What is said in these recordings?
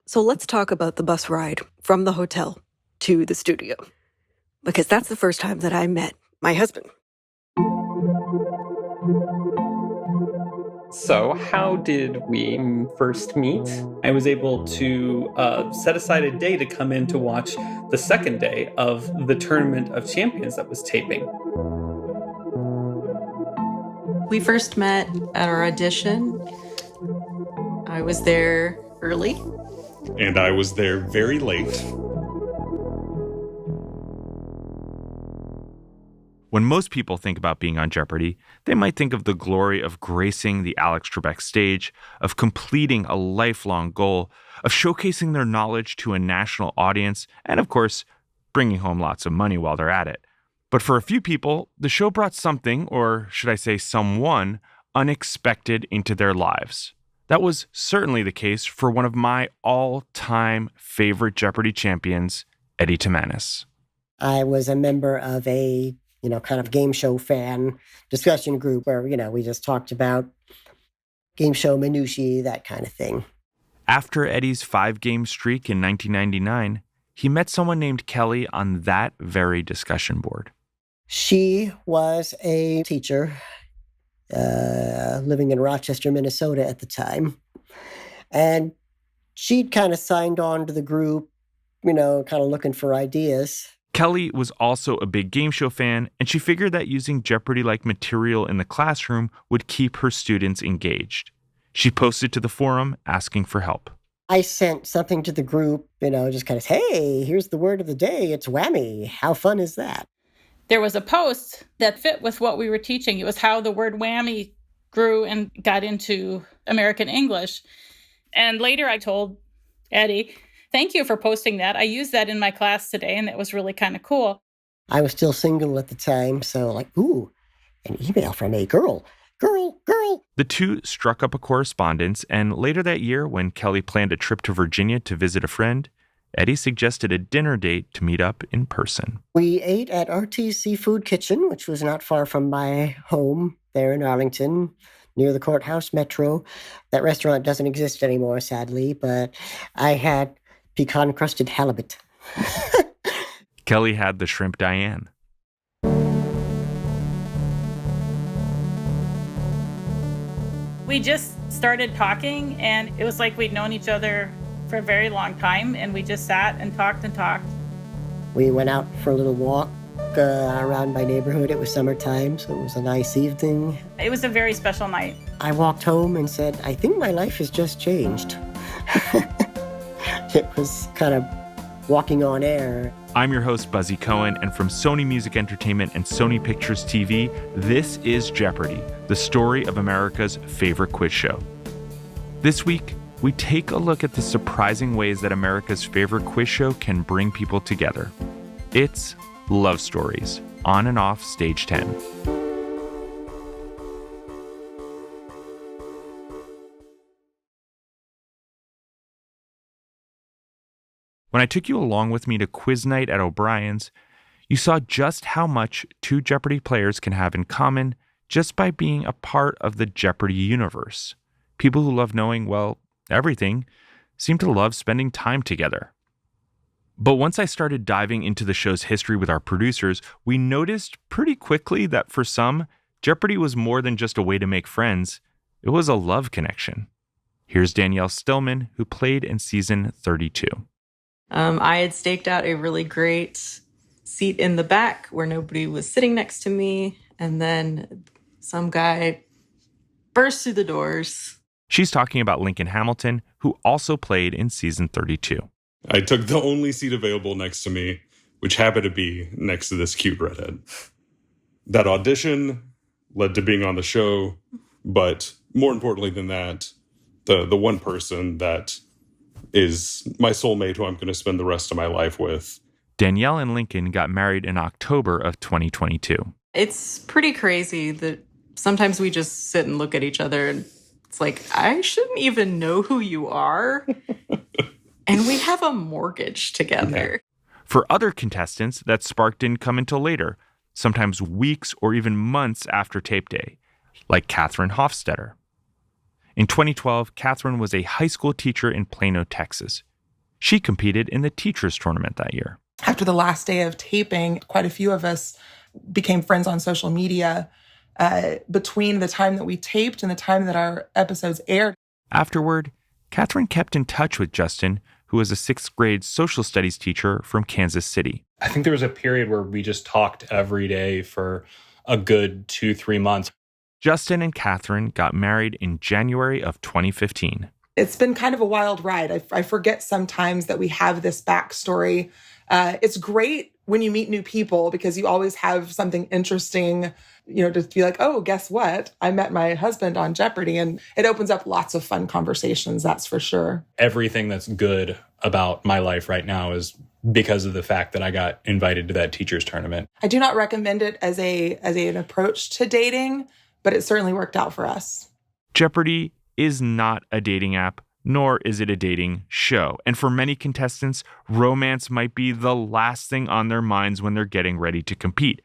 So let's talk about the bus ride from the hotel to the studio, because that's the first time that I met my husband. So, how did we first meet? I was able to set aside a day to come in to watch the second day of the Tournament of Champions that was taping. We first met at our audition. I was there early. And I was there very late. When most people think about being on Jeopardy, they might think of the glory of gracing the Alex Trebek stage, of completing a lifelong goal, of showcasing their knowledge to a national audience, and of course, bringing home lots of money while they're at it. But for a few people, the show brought something, or should I say someone, unexpected into their lives. That was certainly the case for one of my all-time favorite Jeopardy champions, Eddie Timanus. I was a member of a kind of game show fan discussion group where, we just talked about game show minutiae, that kind of thing. After Eddie's 5-game streak in 1999, he met someone named Kelly on that very discussion board. She was a teacher living in Rochester, Minnesota at the time. And she'd kind of signed on to the group, kind of looking for ideas. Kelly was also a big game show fan, and she figured that using Jeopardy-like material in the classroom would keep her students engaged. She posted to the forum asking for help. I sent something to the group, just kind of, hey, here's the word of the day. It's whammy. How fun is that? There was a post that fit with what we were teaching. It was how the word whammy grew and got into American English. And later I told Eddie, thank you for posting that. I used that in my class today, and that was really kind of cool. I was still single at the time, so ooh, an email from a girl. The two struck up a correspondence, and later that year, when Kelly planned a trip to Virginia to visit a friend, Eddie suggested a dinner date to meet up in person. We ate at RT's Seafood Kitchen, which was not far from my home there in Arlington, near the courthouse metro. That restaurant doesn't exist anymore, sadly, but I had pecan-crusted halibut. Kelly had the shrimp Diane. We just started talking, and it was like we'd known each other for a very long time, and we just sat and talked and talked. We went out for a little walk around my neighborhood. It was summertime, so it was a nice evening. It was a very special night. I walked home and said, I think my life has just changed. It was kind of walking on air. I'm your host, Buzzy Cohen, and from Sony Music Entertainment and Sony Pictures TV, this is Jeopardy, the story of America's favorite quiz show. This week, we take a look at the surprising ways that America's favorite quiz show can bring people together. It's Love Stories, on and off Stage 10. When I took you along with me to quiz night at O'Brien's, you saw just how much two Jeopardy players can have in common just by being a part of the Jeopardy universe. People who love knowing, well, everything, seem to love spending time together. But once I started diving into the show's history with our producers, we noticed pretty quickly that for some, Jeopardy was more than just a way to make friends. It was a love connection. Here's Danielle Stillman, who played in season 32. I had staked out a really great seat in the back where nobody was sitting next to me, and then some guy burst through the doors. She's talking about Lincoln Hamilton, who also played in season 32. I took the only seat available next to me, which happened to be next to this cute redhead. That audition led to being on the show, but more importantly than that, the one person that is my soulmate who I'm going to spend the rest of my life with. Danielle and Lincoln got married in October of 2022. It's pretty crazy that sometimes we just sit and look at each other and it's like, I shouldn't even know who you are. And we have a mortgage together. Yeah. For other contestants, that spark didn't come until later, sometimes weeks or even months after tape day, like Catherine Hofstetter. In 2012, Catherine was a high school teacher in Plano, Texas. She competed in the teachers tournament that year. After the last day of taping, quite a few of us became friends on social media between the time that we taped and the time that our episodes aired. Afterward, Catherine kept in touch with Justin, who was a 6th grade social studies teacher from Kansas City. I think there was a period where we just talked every day for a good 2-3 months. Justin and Catherine got married in January of 2015. It's been kind of a wild ride. I forget sometimes that we have this backstory. It's great when you meet new people because you always have something interesting, to be like, oh, guess what? I met my husband on Jeopardy! And it opens up lots of fun conversations, that's for sure. Everything that's good about my life right now is because of the fact that I got invited to that teachers tournament. I do not recommend it as an approach to dating, but it certainly worked out for us. Jeopardy! Is not a dating app, nor is it a dating show. And for many contestants, romance might be the last thing on their minds when they're getting ready to compete.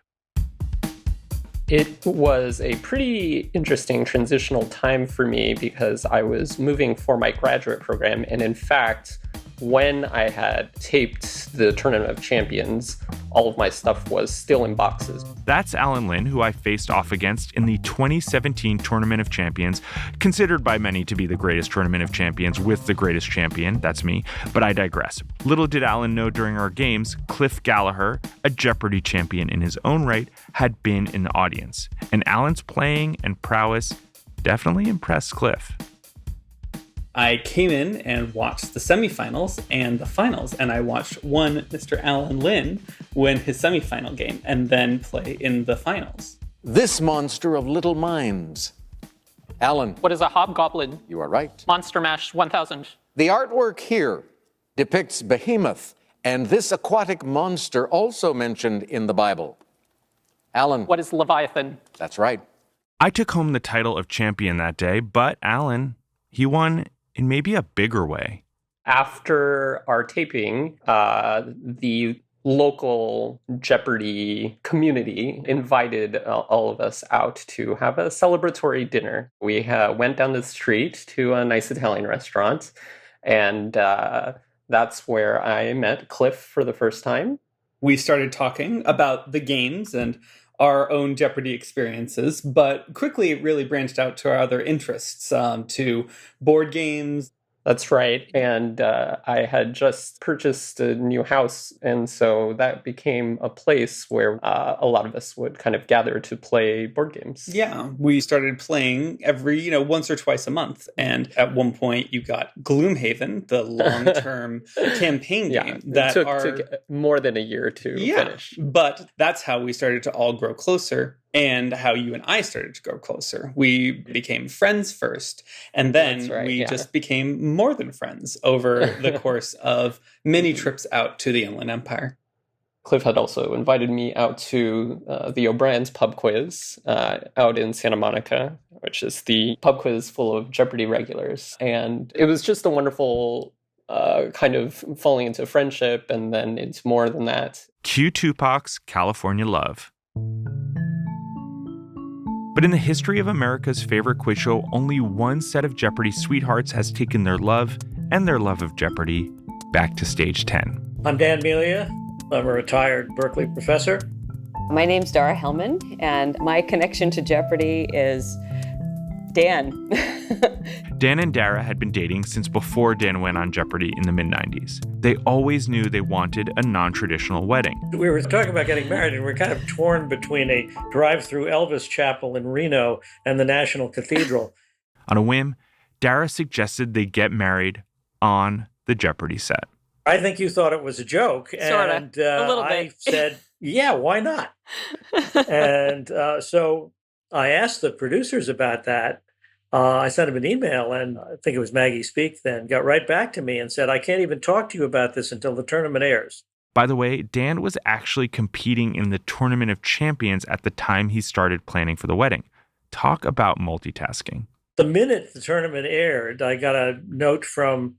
It was a pretty interesting transitional time for me because I was moving for my graduate program. And in fact, when I had taped the Tournament of Champions, all of my stuff was still in boxes. That's Alan Lynn, who I faced off against in the 2017 Tournament of Champions, considered by many to be the greatest Tournament of Champions with the greatest champion. That's me, but I digress. Little did Alan know during our games, Cliff Gallagher, a Jeopardy! Champion in his own right, had been in the audience. And Alan's playing and prowess definitely impressed Cliff. I came in and watched the semifinals and the finals, and I watched one Mr. Alan Lynn win his semifinal game and then play in the finals. This monster of little minds. Alan. What is a hobgoblin? You are right. Monster Mash 1000. The artwork here depicts Behemoth and this aquatic monster also mentioned in the Bible. Alan. What is Leviathan? That's right. I took home the title of champion that day, but Alan, he won in maybe a bigger way. After our taping, the local Jeopardy! Community invited all of us out to have a celebratory dinner. We went down the street to a nice Italian restaurant, and that's where I met Cliff for the first time. We started talking about the games and our own Jeopardy! Experiences, but quickly it really branched out to our other interests, to board games. That's right. And I had just purchased a new house, and so that became a place where a lot of us would kind of gather to play board games. Yeah, we started playing every, once or twice a month. And at one point you got Gloomhaven, the long-term campaign game. That took more than a year to finish. But that's how we started to all grow closer. And how you and I started to grow closer. We became friends first, and then we just became more than friends over the course of many trips out to the Inland Empire. Cliff had also invited me out to the O'Brien's pub quiz out in Santa Monica, which is the pub quiz full of Jeopardy! Regulars. And it was just a wonderful kind of falling into friendship, and then into more than that. Cue Tupac's California Love. But in the history of America's favorite quiz show, only one set of Jeopardy! Sweethearts has taken their love and their love of Jeopardy! Back to stage 10. I'm Dan Melia. I'm a retired Berkeley professor. My name's Dara Hellman, and my connection to Jeopardy! Is Dan. Dan and Dara had been dating since before Dan went on Jeopardy! In the mid-90s. They always knew they wanted a non-traditional wedding. We were talking about getting married, and we're kind of torn between a drive-through Elvis chapel in Reno and the National Cathedral. On a whim, Dara suggested they get married on the Jeopardy! Set. I think you thought it was a joke. Sorta. And a little bit. I said, yeah, why not? And so I asked the producers about that. I sent him an email, and I think it was Maggie Speak then, got right back to me and said, I can't even talk to you about this until the tournament airs. By the way, Dan was actually competing in the Tournament of Champions at the time he started planning for the wedding. Talk about multitasking. The minute the tournament aired, I got a note from,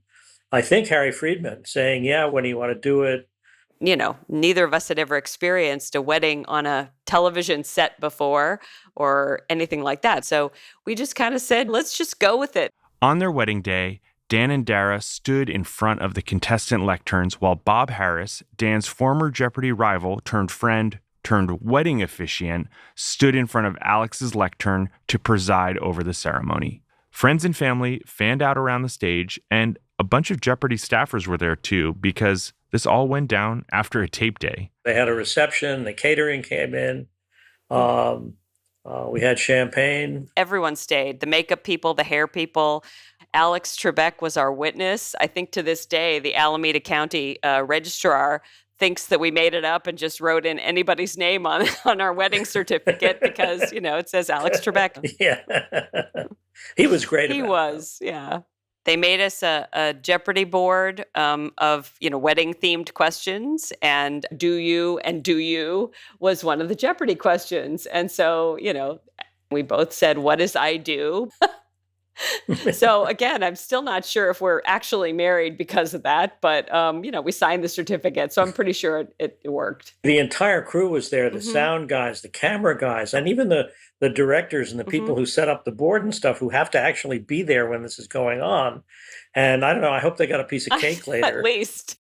I think, Harry Friedman saying, yeah, when do you want to do it? Neither of us had ever experienced a wedding on a television set before or anything like that. So we just kind of said, let's just go with it. On their wedding day, Dan and Dara stood in front of the contestant lecterns while Bob Harris, Dan's former Jeopardy rival turned friend turned wedding officiant, stood in front of Alex's lectern to preside over the ceremony. Friends and family fanned out around the stage, and a bunch of Jeopardy staffers were there too, because this all went down after a tape day. They had a reception, the catering came in, we had champagne. Everyone stayed, the makeup people, the hair people. Alex Trebek was our witness. I think to this day, the Alameda County registrar thinks that we made it up and just wrote in anybody's name on our wedding certificate because, it says Alex Trebek. Yeah. He was great He about was, yeah. They made us a Jeopardy board of, wedding-themed questions, and do you was one of the Jeopardy questions. And so, we both said, what is I do? So again, I'm still not sure if we're actually married because of that, but, we signed the certificate, so I'm pretty sure it worked. The entire crew was there, the sound guys, the camera guys, and even the directors and the people who set up the board and stuff who have to actually be there when this is going on. And I don't know, I hope they got a piece of cake later. At least.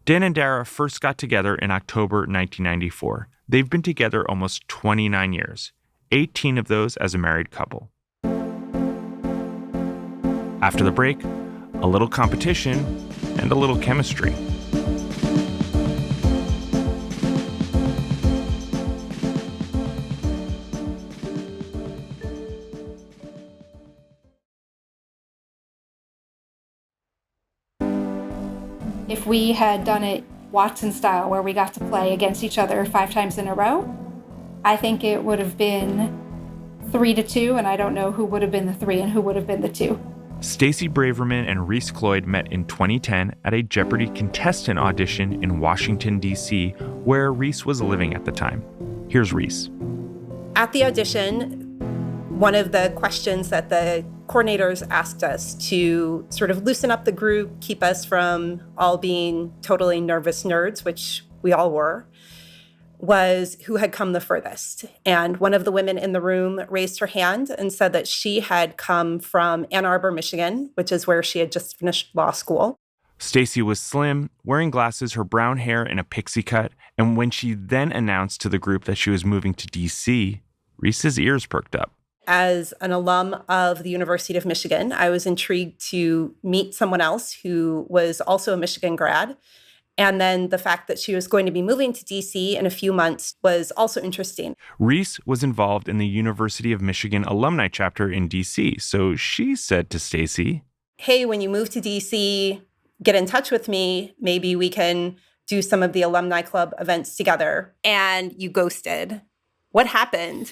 Dan and Dara first got together in October 1994. They've been together almost 29 years, 18 of those as a married couple. After the break, a little competition and a little chemistry. If we had done it Watson style, where we got to play against each other 5 times in a row, I think it would have been 3-2, and I don't know who would have been the 3 and who would have been the 2. Stacey Braverman and Reese Cloyd met in 2010 at a Jeopardy contestant audition in Washington, D.C., where Reese was living at the time. Here's Reese. At the audition, one of the questions that the coordinators asked us to sort of loosen up the group, keep us from all being totally nervous nerds, which we all were, was who had come the furthest. And one of the women in the room raised her hand and said that she had come from Ann Arbor, Michigan, which is where she had just finished law school. Stacey was slim, wearing glasses, her brown hair in a pixie cut, and when she then announced to the group that she was moving to D.C., Reese's ears perked up. As an alum of the University of Michigan, I was intrigued to meet someone else who was also a Michigan grad. And then the fact that she was going to be moving to D.C. in a few months was also interesting. Reese was involved in the University of Michigan alumni chapter in D.C., so she said to Stacey, hey, when you move to D.C., get in touch with me. Maybe we can do some of the alumni club events together. And you ghosted. What happened?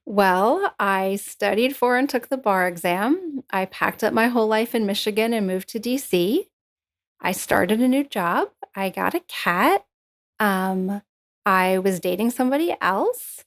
Well, I studied for and took the bar exam. I packed up my whole life in Michigan and moved to DC. I started a new job. I got a cat. I was dating somebody else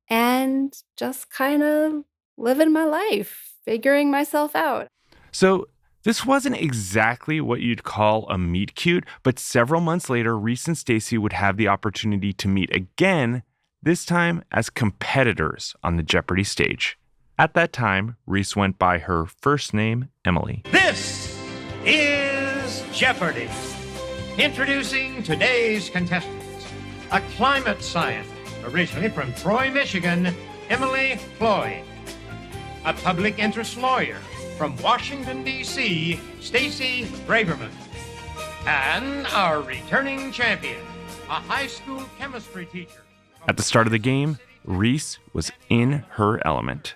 and just kind of living my life, figuring myself out. So this wasn't exactly what you'd call a meet cute, but several months later, Reese and Stacey would have the opportunity to meet again, this time as competitors on the Jeopardy stage. At that time, Reese went by her first name, Emily. This is Jeopardy! Introducing today's contestants. A climate scientist, originally from Troy, Michigan, Emily Cloyd. A public interest lawyer from Washington, D.C., Stacey Braverman. And our returning champion, a high school chemistry teacher. At the start of the game, Reese was in her element.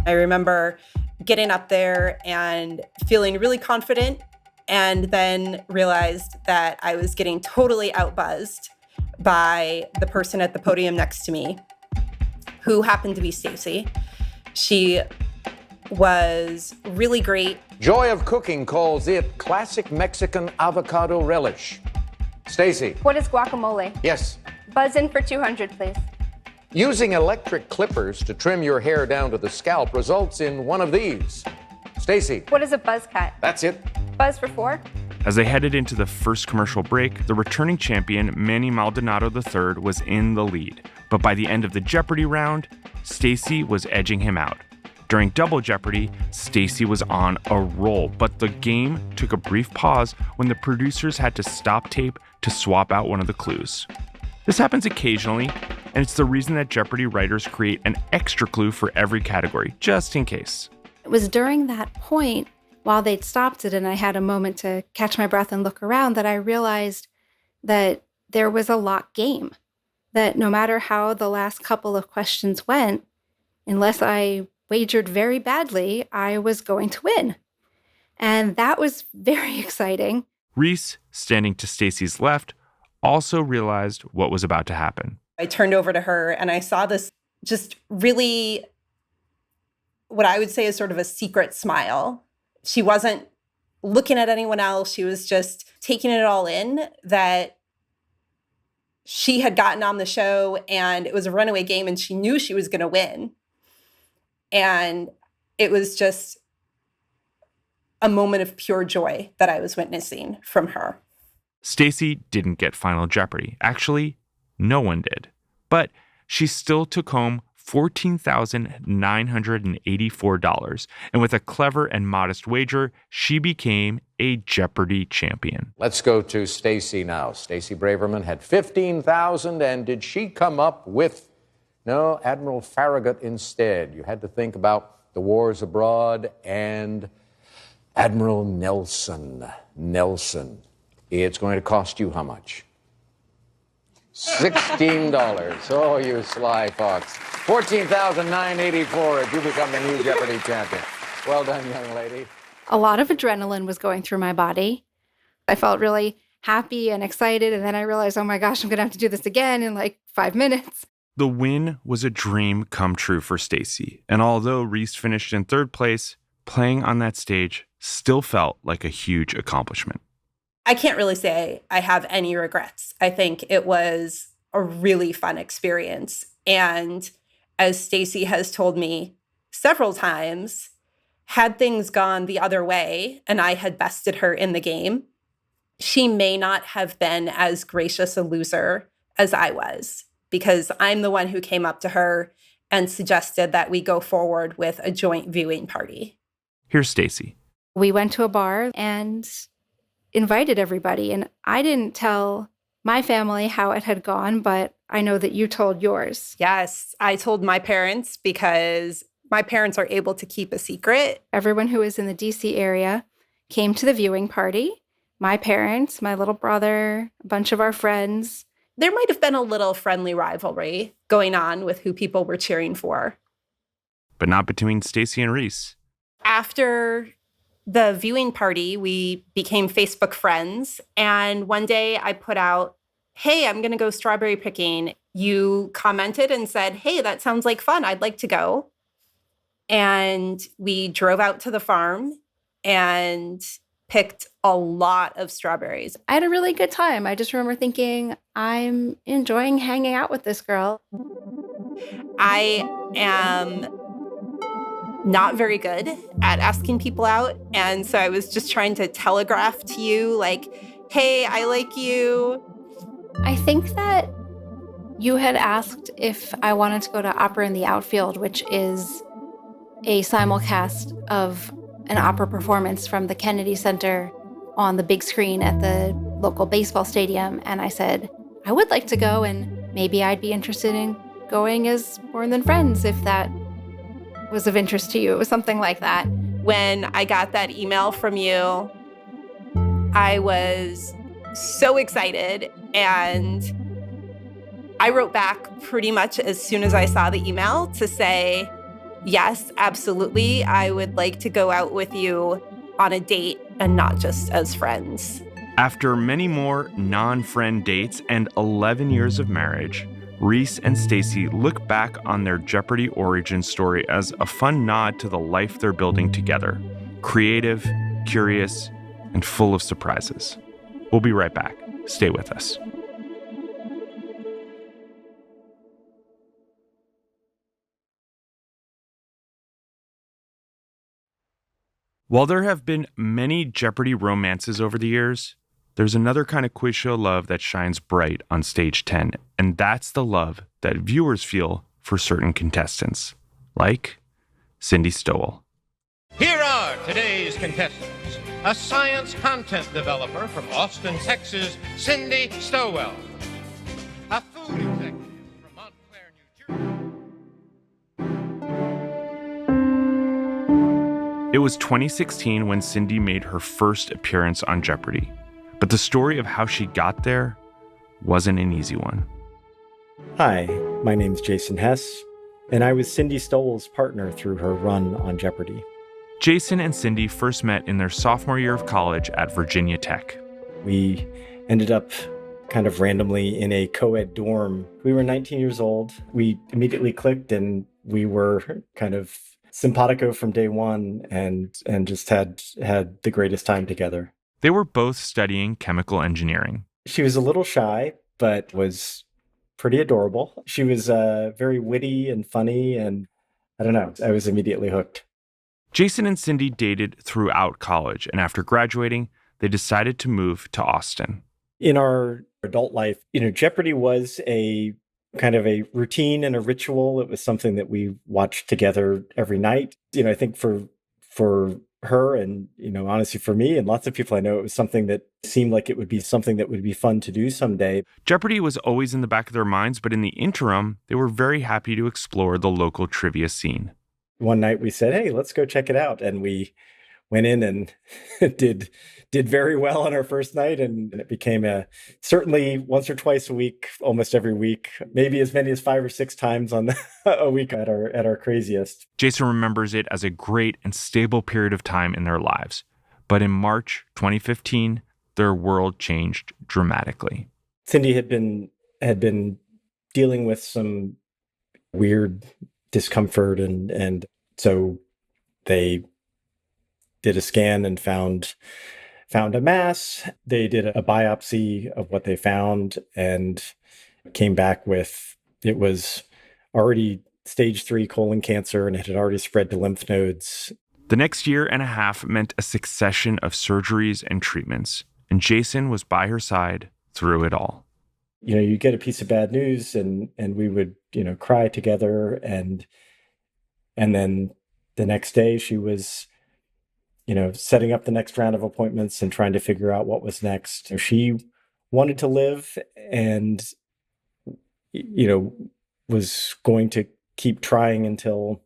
I remember getting up there and feeling really confident, and then realized that I was getting totally outbuzzed by the person at the podium next to me, who happened to be Stacey. She was really great. Joy of Cooking calls it classic Mexican avocado relish. Stacey. What is guacamole? Yes. Buzz in for 200, please. Using electric clippers to trim your hair down to the scalp results in one of these. Stacey. What is a buzz cut? That's it. Buzz for 4. As they headed into the first commercial break, the returning champion, Manny Maldonado III, was in the lead. But by the end of the Jeopardy round, Stacy was edging him out. During Double Jeopardy, Stacy was on a roll, but the game took a brief pause when the producers had to stop tape to swap out one of the clues. This happens occasionally, and it's the reason that Jeopardy writers create an extra clue for every category, just in case. It was during that point, while they'd stopped it and I had a moment to catch my breath and look around, that I realized that there was a lock game. That no matter how the last couple of questions went, unless I wagered very badly, I was going to win. And that was very exciting. Reese, standing to Stacy's left, also realized what was about to happen. I turned over to her and I saw this just really, what I would say is sort of a secret smile. She wasn't looking at anyone else. She was just taking it all in, that she had gotten on the show and it was a runaway game and she knew she was going to win. And it was just a moment of pure joy that I was witnessing from her. Stacy didn't get Final Jeopardy. Actually, no one did. But she still took home $14,984. And with a clever and modest wager, she became a Jeopardy champion. Let's go to Stacy now. Stacy Braverman had $15,000, and did she come up with no, Admiral Farragut instead? You had to think about the wars abroad and Admiral Nelson. It's going to cost you how much? $16. Oh, you sly fox. $14,984 if you become the new Jeopardy champion. Well done, young lady. A lot of adrenaline was going through my body. I felt really happy and excited, and then I realized, oh my gosh, I'm going to have to do this again in like 5 minutes. The win was a dream come true for Stacy, and although Reese finished in third place, playing on that stage still felt like a huge accomplishment. I can't really say I have any regrets. I think it was a really fun experience. And as Stacy has told me several times, had things gone the other way and I had bested her in the game, she may not have been as gracious a loser as I was, because I'm the one who came up to her and suggested that we go forward with a joint viewing party. Here's Stacy. We went to a bar and invited everybody, and I didn't tell my family how it had gone, but I know that you told yours. Yes, I told my parents because my parents are able to keep a secret. Everyone who was in the DC area came to the viewing party. My parents, my little brother, a bunch of our friends. There might have been a little friendly rivalry going on with who people were cheering for. But not between Stacy and Reese. After the viewing party, we became Facebook friends. And one day I put out, hey, I'm going to go strawberry picking. You commented and said, hey, that sounds like fun. I'd like to go. And we drove out to the farm and picked a lot of strawberries. I had a really good time. I just remember thinking, I'm enjoying hanging out with this girl. I am not very good at asking people out. And so I was just trying to telegraph to you, like, hey, I like you. I think that you had asked if I wanted to go to Opera in the Outfield, which is a simulcast of an opera performance from the Kennedy Center on the big screen at the local baseball stadium. And I said, I would like to go, and maybe I'd be interested in going as More Than Friends if that was of interest to you. It was something like that. When I got that email from you, I was so excited. And I wrote back pretty much as soon as I saw the email to say, yes, absolutely. I would like to go out with you on a date and not just as friends. After many more non-friend dates and 11 years of marriage, Reese and Stacy look back on their Jeopardy origin story as a fun nod to the life they're building together. Creative, curious, and full of surprises. We'll be right back. Stay with us. While there have been many Jeopardy romances over the years, there's another kind of quiz show love that shines bright on Stage 10, and that's the love that viewers feel for certain contestants, like Cindy Stowell. Here are today's contestants. A science content developer from Austin, Texas, Cindy Stowell. A food executive from Montclair, New Jersey. It was 2016 when Cindy made her first appearance on Jeopardy! But the story of how she got there wasn't an easy one. Hi, my name's Jason Hess, and I was Cindy Stowell's partner through her run on Jeopardy! Jason and Cindy first met in their sophomore year of college at Virginia Tech. We ended up kind of randomly in a co-ed dorm. We were 19 years old. We immediately clicked, and we were kind of simpatico from day one and just had the greatest time together. They were both studying chemical engineering. She was a little shy, but was pretty adorable. She was very witty and funny, and I don't know, I was immediately hooked. Jason and Cindy dated throughout college, and after graduating, they decided to move to Austin. In our adult life, Jeopardy was a kind of a routine and a ritual. It was something that we watched together every night. I think for her and, honestly for me and lots of people I know, it was something that seemed like it would be something that would be fun to do someday. Jeopardy was always in the back of their minds, but in the interim, they were very happy to explore the local trivia scene. One night we said, hey, let's go check it out. And we went in and did very well on our first night. And it became certainly once or twice a week, almost every week, maybe as many as 5 or 6 times on a week at our craziest. Jason remembers it as a great and stable period of time in their lives. But in March 2015, their world changed dramatically. Cindy had been dealing with some weird discomfort, and so they did a scan and found a mass. They did a biopsy of what they found and came back with, it was already stage 3 colon cancer, and it had already spread to lymph nodes. The next year and a half meant a succession of surgeries and treatments, and Jason was by her side through it all. You get a piece of bad news, and we would, cry together, and then the next day she was, setting up the next round of appointments and trying to figure out what was next. She wanted to live and, was going to keep trying until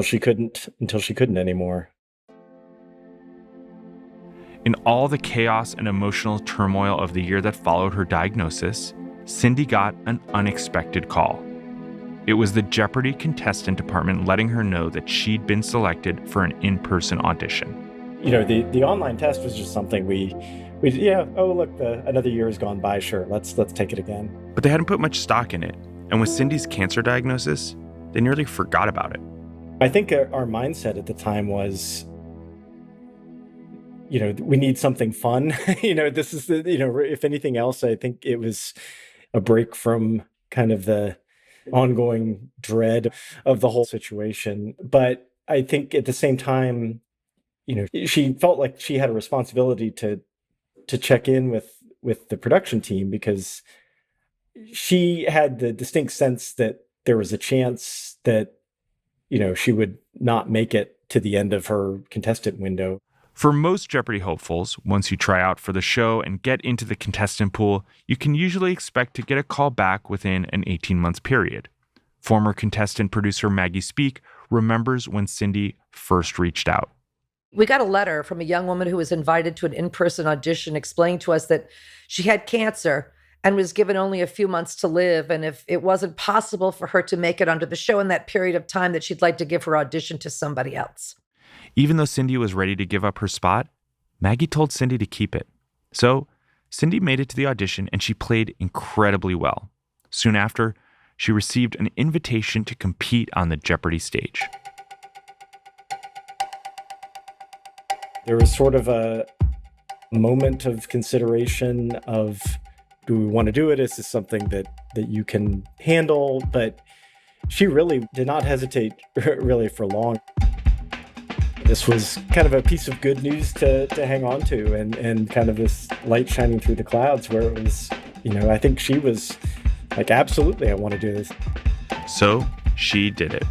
she couldn't anymore. In all the chaos and emotional turmoil of the year that followed her diagnosis, Cindy got an unexpected call. It was the Jeopardy! Contestant department letting her know that she'd been selected for an in-person audition. The online test was just something we another year has gone by, sure, let's take it again. But they hadn't put much stock in it, and with Cindy's cancer diagnosis, they nearly forgot about it. I think our mindset at the time was, we need something fun. This is if anything else, I think it was a break from kind of the ongoing dread of the whole situation. But I think at the same time, she felt like she had a responsibility to check in with the production team, because she had the distinct sense that there was a chance that, she would not make it to the end of her contestant window. For most Jeopardy! Hopefuls, once you try out for the show and get into the contestant pool, you can usually expect to get a call back within an 18-month period. Former contestant producer Maggie Speak remembers when Cindy first reached out. We got a letter from a young woman who was invited to an in-person audition explaining to us that she had cancer and was given only a few months to live, and if it wasn't possible for her to make it onto the show in that period of time, that she'd like to give her audition to somebody else. Even though Cindy was ready to give up her spot, Maggie told Cindy to keep it. So Cindy made it to the audition, and she played incredibly well. Soon after, she received an invitation to compete on the Jeopardy! Stage. There was sort of a moment of consideration of, do we want to do it? Is this something that you can handle? But she really did not hesitate really for long. This was kind of a piece of good news to hang on to, and kind of this light shining through the clouds, where it was, I think she was like, absolutely, I want to do this. So she did it.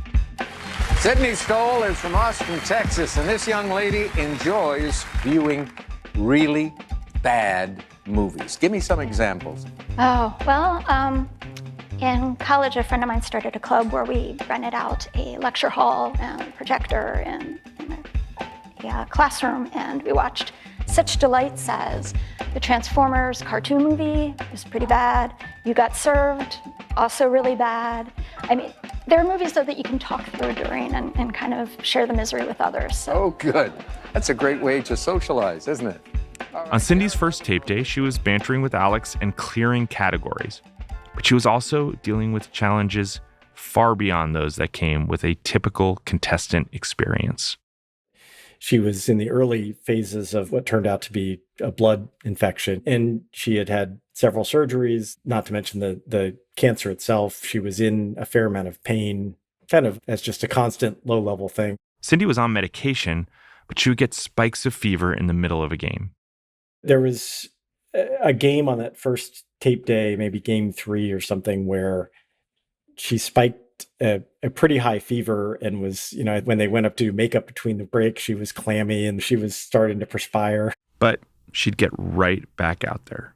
Sydney Stoll is from Austin, Texas, and this young lady enjoys viewing really bad movies. Give me some examples. Oh, well, in college, a friend of mine started a club where we rented out a lecture hall and a projector and a classroom, and we watched such delights as the Transformers cartoon movie. It was pretty bad. You Got Served, also really bad. I mean, there are movies, though, that you can talk through during and kind of share the misery with others. So. Oh, good. That's a great way to socialize, isn't it? On Cindy's first tape day, she was bantering with Alex and clearing categories. But she was also dealing with challenges far beyond those that came with a typical contestant experience. She was in the early phases of what turned out to be a blood infection, and she had had several surgeries, not to mention the cancer itself. She was in a fair amount of pain, kind of as just a constant low-level thing. Cindy was on medication, but she would get spikes of fever in the middle of a game. There was a game on that first tape day, maybe game 3 or something, where she spiked a pretty high fever and was, when they went up to do makeup between the breaks, she was clammy and she was starting to perspire. But she'd get right back out there.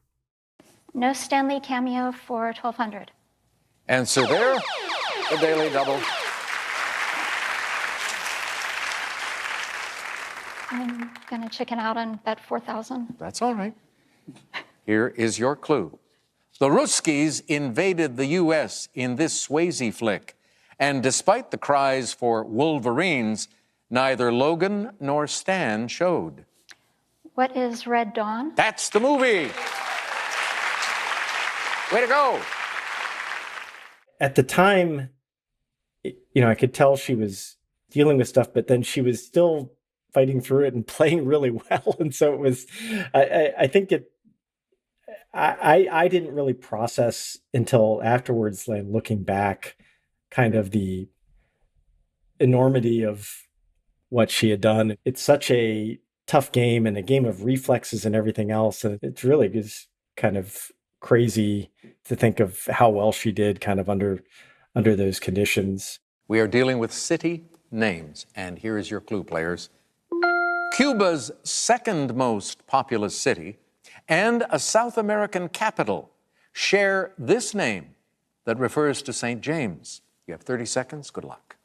No Stanley cameo for 1200. And so there, the Daily Double. I'm gonna chicken out and bet 4,000. That's all right. Here is your clue. The Ruskies invaded the U.S. in this Swayze flick, and despite the cries for Wolverines, neither Logan nor Stan showed. What is Red Dawn? That's the movie. Way to go. At the time, I could tell she was dealing with stuff, but then she was still fighting through it and playing really well. And so it was, I think I didn't really process until afterwards, like looking back, kind of the enormity of what she had done. It's such a tough game and a game of reflexes and everything else. And it's really just kind of crazy to think of how well she did kind of under those conditions. We are dealing with city names, and here is your clue, players. Cuba's second most populous city and a South American capital share this name that refers to St. James. You have 30 seconds. Good luck.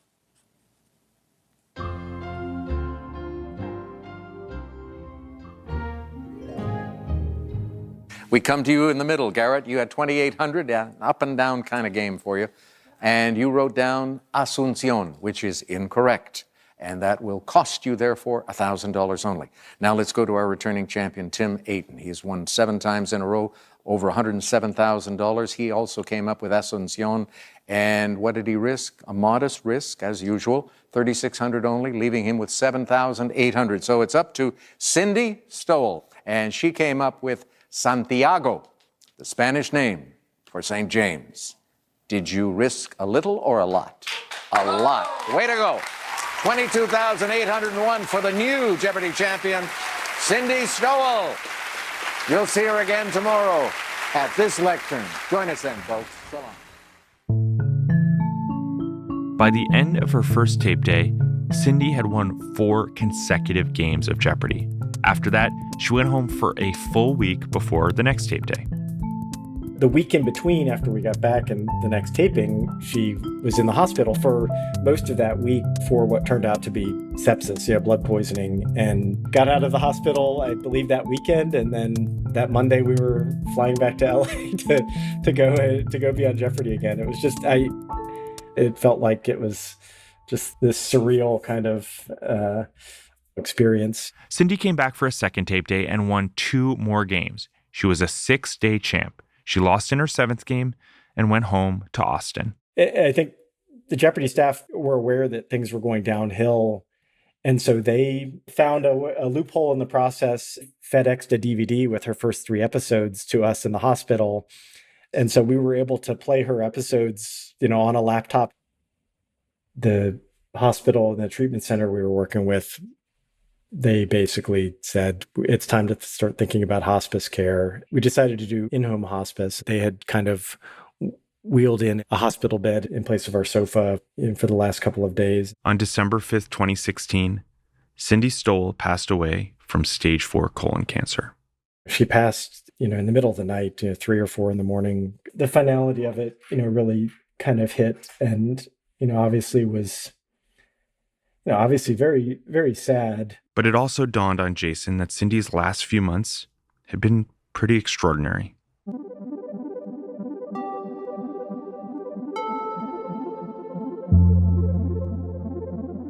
We come to you in the middle, Garrett. You had 2,800, up and down kind of game for you. And you wrote down Asuncion, which is incorrect. And that will cost you, therefore, $1,000 only. Now let's go to our returning champion, Tim Ayton. He has won 7 times in a row, over $107,000. He also came up with Asuncion. And what did he risk? A modest risk, as usual, $3,600 only, leaving him with $7,800. So it's up to Cindy Stoll. And she came up with Santiago, the Spanish name for St. James. Did you risk a little or a lot? A lot. Way to go. $22,801 for the new Jeopardy champion, Cindy Stoll. You'll see her again tomorrow at this lectern. Join us then, folks. So long. By the end of her first tape day, Cindy had won 4 consecutive games of Jeopardy! After that, she went home for a full week before the next tape day. The week in between, after we got back and the next taping, she was in the hospital for most of that week for what turned out to be sepsis, blood poisoning, and got out of the hospital, I believe, that weekend. And then that Monday, we were flying back to LA to go be on Jeopardy! Again. It was just, it felt like it was just this surreal kind of experience. Cindy came back for a second tape day and won 2 more games. She was a 6-day champ. She lost in her 7th game and went home to Austin. I think the Jeopardy! Staff were aware that things were going downhill. And so they found a loophole in the process, FedExed a DVD with her first 3 episodes to us in the hospital. And so we were able to play her episodes, on a laptop. The hospital and the treatment center we were working with, they basically said, it's time to start thinking about hospice care. We decided to do in-home hospice. They had kind of wheeled in a hospital bed in place of our sofa for the last couple of days. On December 5th, 2016, Cindy Stoll passed away from stage 4 colon cancer. She passed, in the middle of the night, 3 or 4 in the morning. The finality of it, really kind of hit, and, obviously was, obviously very, very sad. But it also dawned on Jason that Cindy's last few months had been pretty extraordinary.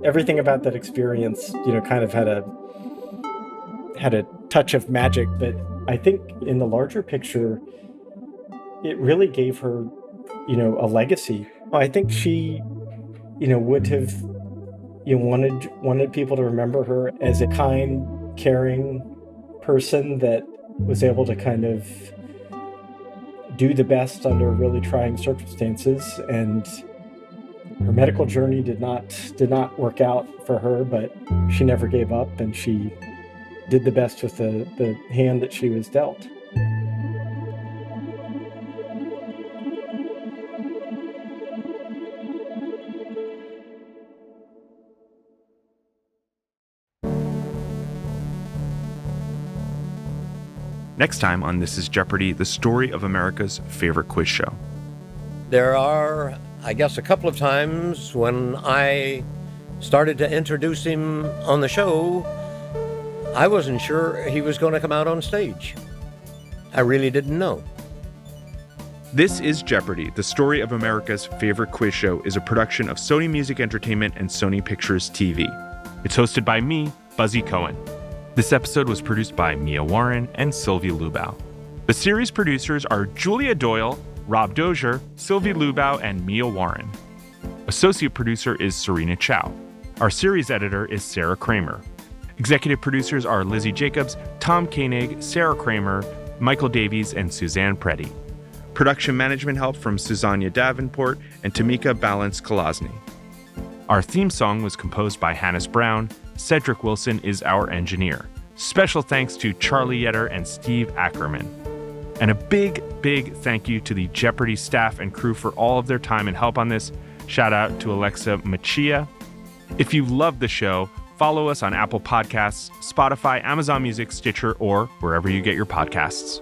Everything about that experience, kind of had a touch of magic, but I think in the larger picture, it really gave her, a legacy. I think she, would have, wanted people to remember her as a kind, caring person that was able to kind of do the best under really trying circumstances. And her medical journey did not work out for her, but she never gave up, and she did the best with the hand that she was dealt. Next time on This is Jeopardy, the story of America's favorite quiz show. There are, I guess, a couple of times when I started to introduce him on the show, I wasn't sure he was going to come out on stage. I really didn't know. This is Jeopardy, the story of America's favorite quiz show, is a production of Sony Music Entertainment and Sony Pictures TV. It's hosted by me, Buzzy Cohen. This episode was produced by Mia Warren and Sylvie Lubau. The series producers are Julia Doyle, Rob Dozier, Sylvie Lubau, and Mia Warren. Associate producer is Serena Chow. Our series editor is Sarah Kramer. Executive producers are Lizzie Jacobs, Tom Koenig, Sarah Kramer, Michael Davies, and Suzanne Preddy. Production management help from Susanna Davenport and Tamika Balance-Kolosny. Our theme song was composed by Hannes Brown. Cedric Wilson is our engineer. Special thanks to Charlie Yetter and Steve Ackerman. And a big, big thank you to the Jeopardy staff and crew for all of their time and help on this. Shout out to Alexa Machia. If you love the show, follow us on Apple Podcasts, Spotify, Amazon Music, Stitcher, or wherever you get your podcasts.